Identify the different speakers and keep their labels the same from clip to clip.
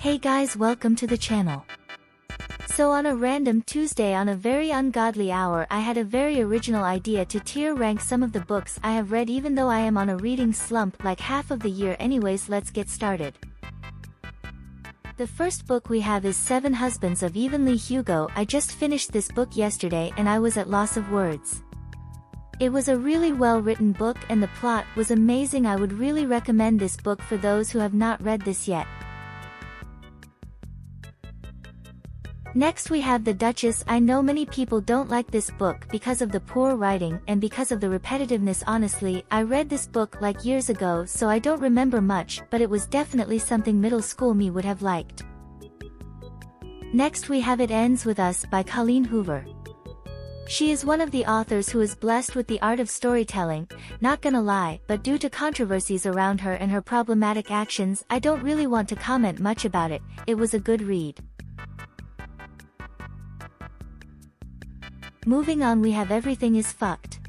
Speaker 1: Hey guys, welcome to the channel. So on a random Tuesday on a very ungodly hour I had a very original idea to tier rank some of the books I have read even though I am on a reading slump like half of the year. Anyways, let's get started. The first book we have is Seven Husbands of Evelyn Hugo. I just finished this book yesterday and I was at loss of words. It was a really well written book and the plot was amazing. I would really recommend this book for those who have not read this yet. Next we have The Duchess. I know many people don't like this book because of the poor writing and because of the repetitiveness. Honestly, I read this book like years ago so I don't remember much, but it was definitely something middle school me would have liked. Next we have It Ends With Us by Colleen Hoover. She is one of the authors who is blessed with the art of storytelling, not gonna lie, but due to controversies around her and her problematic actions, I don't really want to comment much about it. It was a good read. Moving on, we have Everything Is Fucked.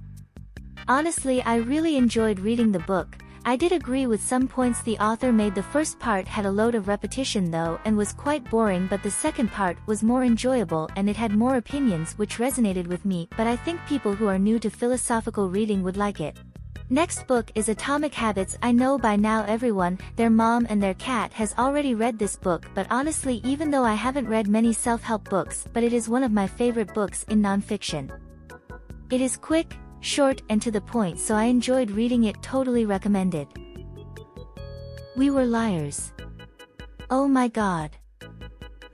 Speaker 1: Honestly, I really enjoyed reading the book. I did agree with some points the author made. The first part had a load of repetition though and was quite boring, but the second part was more enjoyable and it had more opinions which resonated with me, but I think people who are new to philosophical reading would like it. Next book is Atomic Habits. I know by now everyone, their mom and their cat has already read this book, but honestly, even though I haven't read many self-help books, but it is one of my favorite books in non-fiction. It is quick, short and to the point, so I enjoyed reading it. Totally recommended. We Were Liars. Oh my god.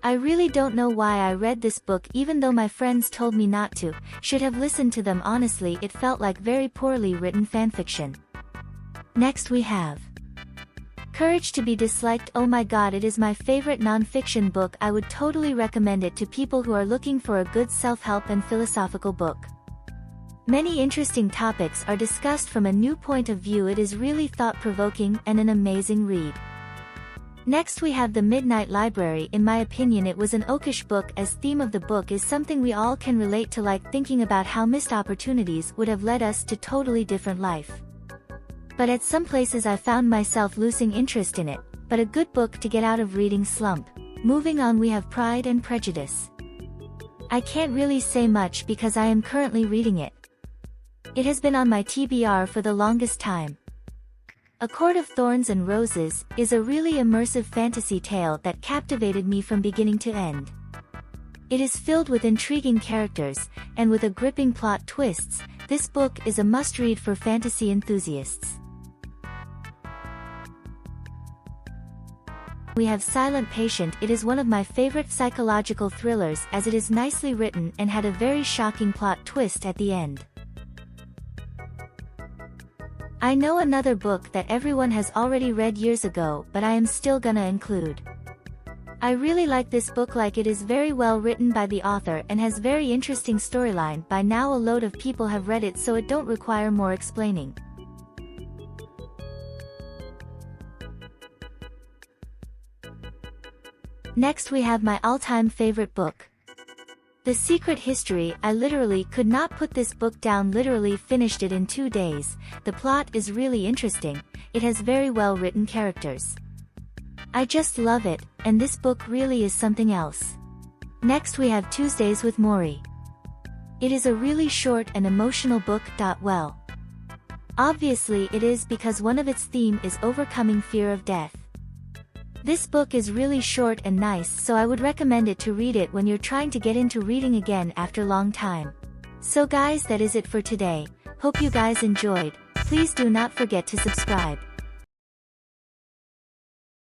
Speaker 1: I really don't know why I read this book even though my friends told me not to. Should have listened to them. Honestly, it felt like very poorly written fanfiction. Next we have Courage to Be Disliked. Oh my god, it is my favorite non-fiction book. I would totally recommend it to people who are looking for a good self-help and philosophical book. Many interesting topics are discussed from a new point of view. It is really thought-provoking and an amazing read. Next we have The Midnight Library. In my opinion, it was an oakish book as theme of the book is something we all can relate to, like thinking about how missed opportunities would have led us to totally different life. But at some places I found myself losing interest in it, but a good book to get out of reading slump. Moving on, we have Pride and Prejudice. I can't really say much because I am currently reading it. It has been on my TBR for the longest time. A Court of Thorns and Roses is a really immersive fantasy tale that captivated me from beginning to end. It is filled with intriguing characters, and with a gripping plot twists. This book is a must-read for fantasy enthusiasts. We have Silent Patient. It is one of my favorite psychological thrillers as it is nicely written and had a very shocking plot twist at the end. I know another book that everyone has already read years ago, but I am still gonna include. I really like this book. Like, it is very well written by the author and has very interesting storyline. By now a load of people have read it, so it don't require more explaining. Next we have my all-time favorite book, The Secret History. I literally could not put this book down. Literally finished it in 2 days. The plot is really interesting. It has very well written characters. I just love it, and this book really is something else. Next we have Tuesdays with Morrie. It is a really short and emotional book. Well, obviously it is because one of its theme is overcoming fear of death. This book is really short and nice, so I would recommend it to read it when you're trying to get into reading again after long time. So guys, that is it for today. Hope you guys enjoyed. Please do not forget to subscribe.